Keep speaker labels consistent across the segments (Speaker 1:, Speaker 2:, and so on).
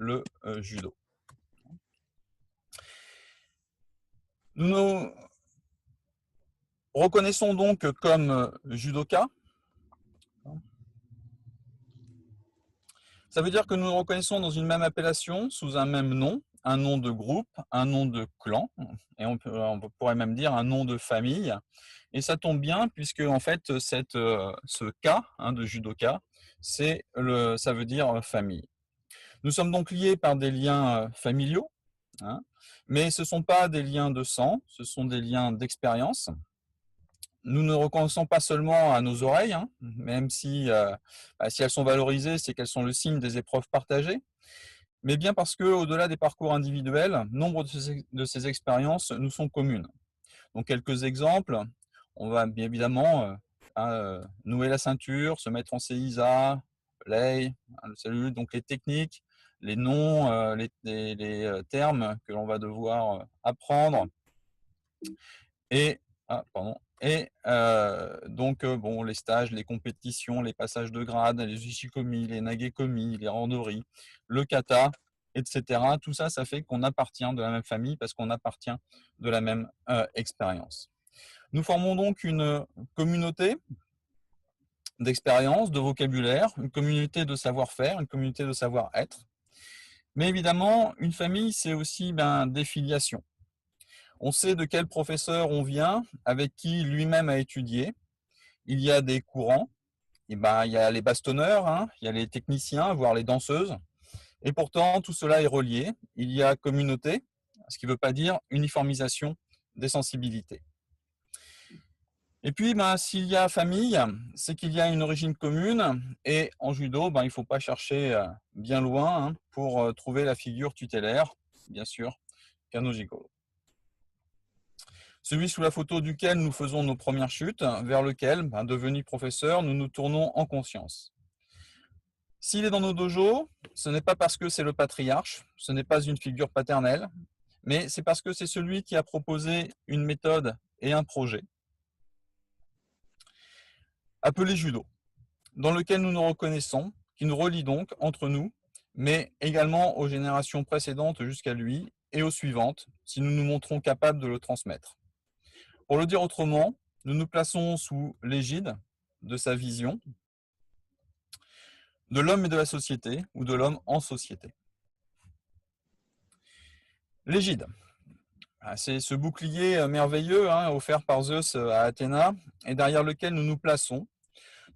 Speaker 1: le judo. Nous nous reconnaissons donc comme judoka. Ça veut dire que nous nous reconnaissons dans une même appellation, sous un même nom, un nom de groupe, un nom de clan, et on pourrait même dire un nom de famille. Et ça tombe bien puisque en fait ce ka de judoka, ça veut dire famille. Nous sommes donc liés par des liens familiaux, mais ce ne sont pas des liens de sang, ce sont des liens d'expérience. Nous ne reconnaissons pas seulement à nos oreilles, même si elles sont valorisées, c'est qu'elles sont le signe des épreuves partagées, mais bien parce qu'au-delà des parcours individuels, nombre de ces expériences nous sont communes. Donc quelques exemples, on va bien évidemment nouer la ceinture, se mettre en CISA, lay, le salut, donc les techniques, les noms, les termes que l'on va devoir apprendre. Et bon, les stages, les compétitions, les passages de grade, les ushikomi, les nagekomi, les randori, le kata, etc. Tout ça, ça fait qu'on appartient de la même famille parce qu'on appartient de la même expérience. Nous formons donc une communauté d'expérience, de vocabulaire, une communauté de savoir-faire, une communauté de savoir-être. Mais évidemment, une famille, c'est aussi des filiations. On sait de quel professeur on vient, avec qui lui-même a étudié. Il y a des courants, il y a les bastonneurs, il y a les techniciens, voire les danseuses. Et pourtant, tout cela est relié. Il y a communauté, ce qui ne veut pas dire uniformisation des sensibilités. Et puis, s'il y a famille, c'est qu'il y a une origine commune. Et en judo, il ne faut pas chercher bien loin pour trouver la figure tutélaire, bien sûr, Kano Jigoro. Celui sous la photo duquel nous faisons nos premières chutes, vers lequel, devenu professeur, nous nous tournons en conscience. S'il est dans nos dojos, ce n'est pas parce que c'est le patriarche, ce n'est pas une figure paternelle, mais c'est parce que c'est celui qui a proposé une méthode et un projet, appelé judo, dans lequel nous nous reconnaissons, qui nous relie donc entre nous, mais également aux générations précédentes jusqu'à lui et aux suivantes, si nous nous montrons capables de le transmettre. Pour le dire autrement, nous nous plaçons sous l'égide de sa vision, de l'homme et de la société, ou de l'homme en société. L'égide, c'est ce bouclier merveilleux offert par Zeus à Athéna, et derrière lequel nous nous plaçons,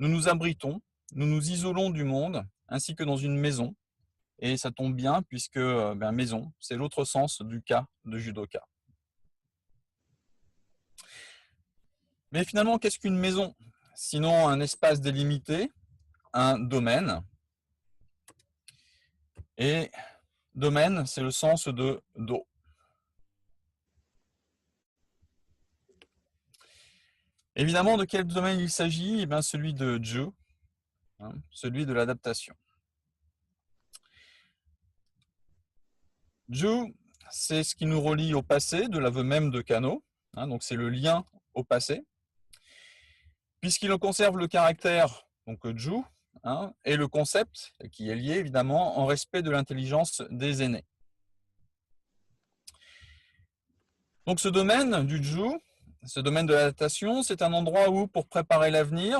Speaker 1: nous nous abritons, nous nous isolons du monde, ainsi que dans une maison, et ça tombe bien puisque maison, c'est l'autre sens du ka de judoka. Mais finalement, qu'est-ce qu'une maison? Sinon un espace délimité, un domaine. Et domaine, c'est le sens de do. Évidemment, de quel domaine il s'agit? Celui de Ju, celui de l'adaptation. Ju, c'est ce qui nous relie au passé, de l'aveu même de Kano, donc c'est le lien au passé, puisqu'il en conserve le caractère, donc Ju, et le concept, qui est lié évidemment en respect de l'intelligence des aînés. Donc ce domaine du Ju, ce domaine de l'adaptation, c'est un endroit où, pour préparer l'avenir,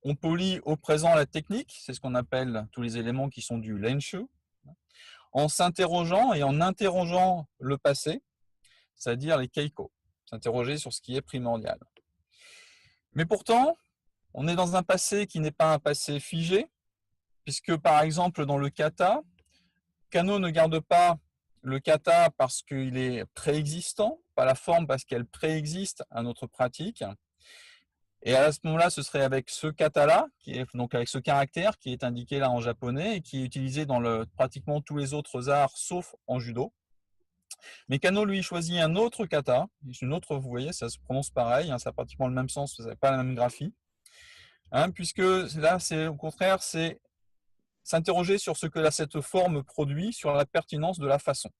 Speaker 1: on polie au présent la technique, c'est ce qu'on appelle tous les éléments qui sont du Lenshu, en s'interrogeant et en interrogeant le passé, c'est-à-dire les Keiko, s'interroger sur ce qui est primordial. Mais pourtant, on est dans un passé qui n'est pas un passé figé, puisque par exemple dans le kata, Kano ne garde pas le kata parce qu'il est préexistant, pas la forme parce qu'elle préexiste à notre pratique. Et à ce moment-là, ce serait avec ce kata-là, donc avec ce caractère qui est indiqué là en japonais et qui est utilisé dans pratiquement tous les autres arts, sauf en judo. Mais Kano, lui, choisit un autre kata, une autre, vous voyez, ça se prononce pareil, ça a pratiquement le même sens, ça n'a pas la même graphie, puisque là, c'est au contraire, c'est s'interroger sur ce que cette forme produit, sur la pertinence de la façon.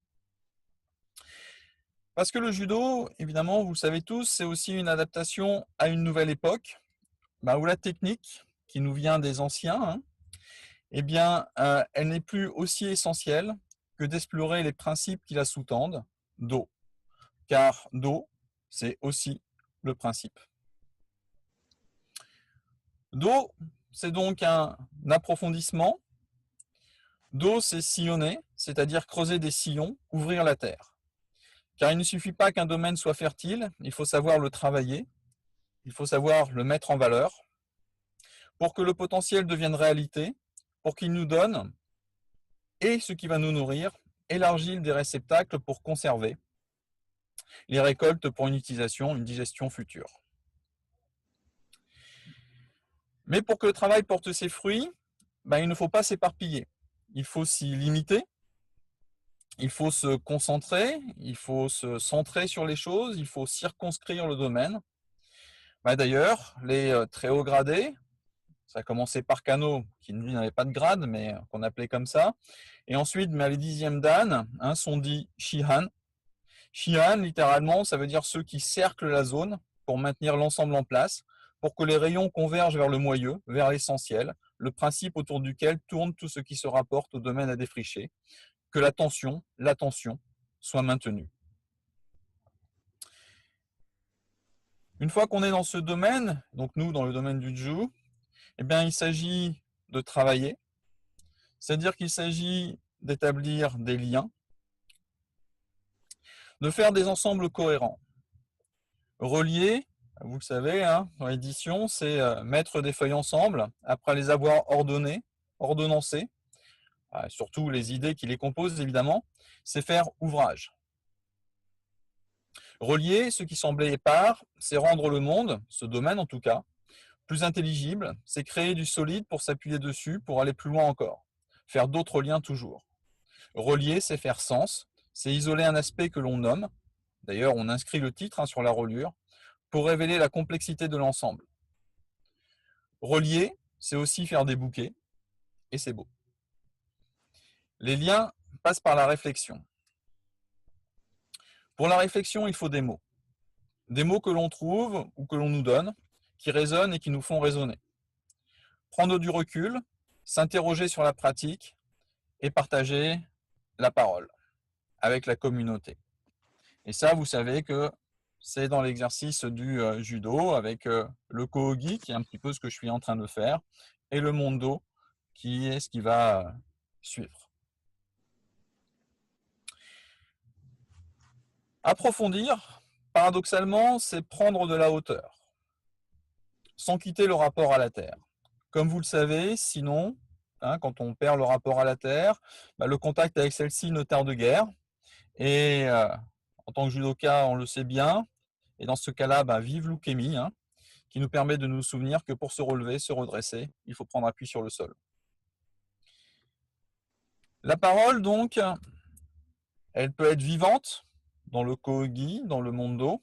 Speaker 1: Parce que le judo, évidemment, vous le savez tous, c'est aussi une adaptation à une nouvelle époque, où la technique, qui nous vient des anciens, elle n'est plus aussi essentielle que d'explorer les principes qui la sous-tendent, Do, car Do, c'est aussi le principe. Do, c'est donc un approfondissement. Do, c'est sillonner, c'est-à-dire creuser des sillons, ouvrir la terre. Car il ne suffit pas qu'un domaine soit fertile, il faut savoir le travailler, il faut savoir le mettre en valeur, pour que le potentiel devienne réalité, pour qu'il nous donne, et ce qui va nous nourrir, et l'argile des réceptacles pour conserver, les récoltes pour une utilisation, une digestion future. Mais pour que le travail porte ses fruits, il ne faut pas s'éparpiller. Il faut s'y limiter, il faut se concentrer, il faut se centrer sur les choses, il faut circonscrire le domaine. D'ailleurs, les très hauts gradés, ça a commencé par Kano, qui lui n'avait pas de grade, mais qu'on appelait comme ça, et ensuite les 10e dan sont dits Shihan. Shihan, littéralement, ça veut dire ceux qui cerclent la zone pour maintenir l'ensemble en place, pour que les rayons convergent vers le moyeu, vers l'essentiel, le principe autour duquel tourne tout ce qui se rapporte au domaine à défricher, que l'attention soit maintenue. Une fois qu'on est dans ce domaine, donc nous dans le domaine du Ju, il s'agit de travailler, c'est-à-dire qu'il s'agit d'établir des liens, de faire des ensembles cohérents. Relier, vous le savez, dans l'édition, c'est mettre des feuilles ensemble, après les avoir ordonnées, ordonnancées, surtout les idées qui les composent évidemment, c'est faire ouvrage. Relier, ce qui semblait épars, c'est rendre le monde, ce domaine en tout cas, plus intelligible, c'est créer du solide pour s'appuyer dessus, pour aller plus loin encore, faire d'autres liens toujours. Relier, c'est faire sens, c'est isoler un aspect que l'on nomme, d'ailleurs on inscrit le titre sur la reliure, pour révéler la complexité de l'ensemble. Relier, c'est aussi faire des bouquets, et c'est beau. Les liens passent par la réflexion. Pour la réflexion, il faut des mots. Des mots que l'on trouve ou que l'on nous donne, qui résonnent et qui nous font raisonner. Prendre du recul, s'interroger sur la pratique et partager la parole avec la communauté. Et ça, vous savez que c'est dans l'exercice du judo avec le kohogi, qui est un petit peu ce que je suis en train de faire, et le mondo, qui est ce qui va suivre. Approfondir, paradoxalement, c'est prendre de la hauteur, sans quitter le rapport à la Terre. Comme vous le savez, sinon, quand on perd le rapport à la Terre, le contact avec celle-ci ne tarde guère. Et en tant que judoka, on le sait bien. Et dans ce cas-là, vive l'ukemi, qui nous permet de nous souvenir que pour se relever, se redresser, il faut prendre appui sur le sol. La parole, donc, elle peut être vivante dans le kohogi, dans le mondo.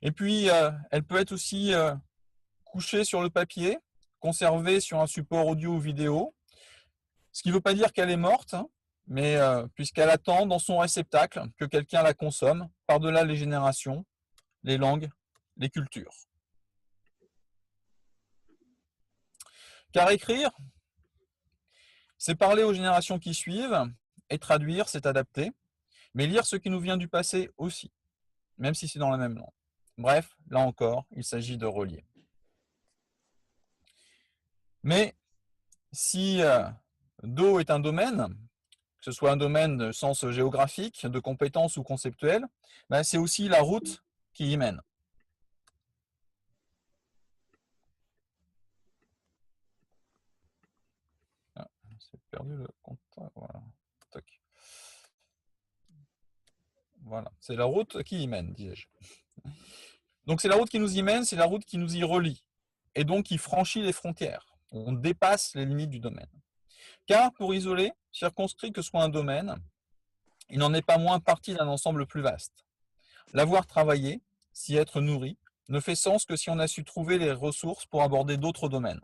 Speaker 1: Et puis, elle peut être aussi couchée sur le papier, conservée sur un support audio ou vidéo. Ce qui ne veut pas dire qu'elle est morte, mais puisqu'elle attend dans son réceptacle que quelqu'un la consomme, par-delà les générations, les langues, les cultures. Car écrire, c'est parler aux générations qui suivent, et traduire, c'est adapter, mais lire ce qui nous vient du passé aussi, même si c'est dans la même langue. Bref, là encore, il s'agit de relier. Mais si Do est un domaine, que ce soit un domaine de sens géographique, de compétences ou conceptuel, c'est aussi la route qui y mène. J'ai perdu le contact. Voilà. Voilà, c'est la route qui y mène, disais-je. Donc c'est la route qui nous y mène, c'est la route qui nous y relie, et donc qui franchit les frontières. On dépasse les limites du domaine. Car pour isoler, circonscrit que soit un domaine, il n'en est pas moins partie d'un ensemble plus vaste. L'avoir travaillé, s'y être nourri, ne fait sens que si on a su trouver les ressources pour aborder d'autres domaines.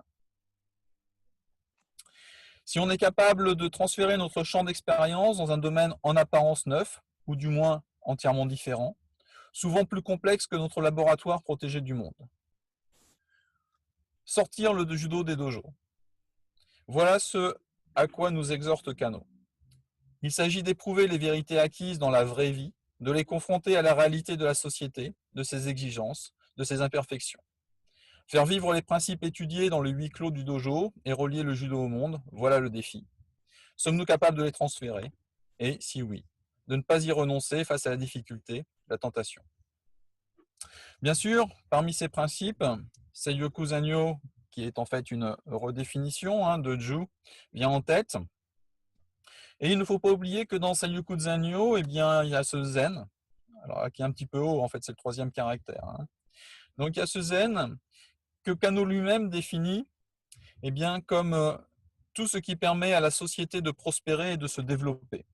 Speaker 1: Si on est capable de transférer notre champ d'expérience dans un domaine en apparence neuf, ou du moins entièrement différent, souvent plus complexe que notre laboratoire protégé du monde. Sortir le judo des dojos. Voilà ce à quoi nous exhorte Kano. Il s'agit d'éprouver les vérités acquises dans la vraie vie, de les confronter à la réalité de la société, de ses exigences, de ses imperfections. Faire vivre les principes étudiés dans le huis clos du dojo et relier le judo au monde, voilà le défi. Sommes-nous capables de les transférer? Et si oui, de ne pas y renoncer face à la difficulté, la tentation. Bien sûr, parmi ces principes, Seiyoku Zanyo, qui est en fait une redéfinition de Ju, vient en tête. Et il ne faut pas oublier que dans Seiyoku Zanyo, il y a ce zen, alors qui est un petit peu haut, en fait c'est le troisième caractère. Donc il y a ce zen que Kano lui-même définit comme tout ce qui permet à la société de prospérer et de se développer.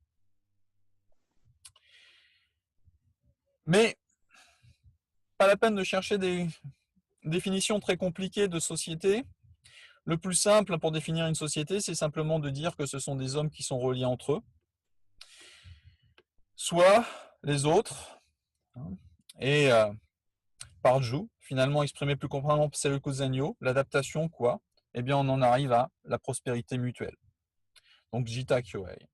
Speaker 1: Mais pas la peine de chercher des définitions très compliquées de société. Le plus simple pour définir une société, c'est simplement de dire que ce sont des hommes qui sont reliés entre eux, soit les autres, et par Ju, finalement exprimé plus complètement par Seiyoku Zanyo, l'adaptation quoi? Eh bien on en arrive à la prospérité mutuelle. Donc Jita Kyohei.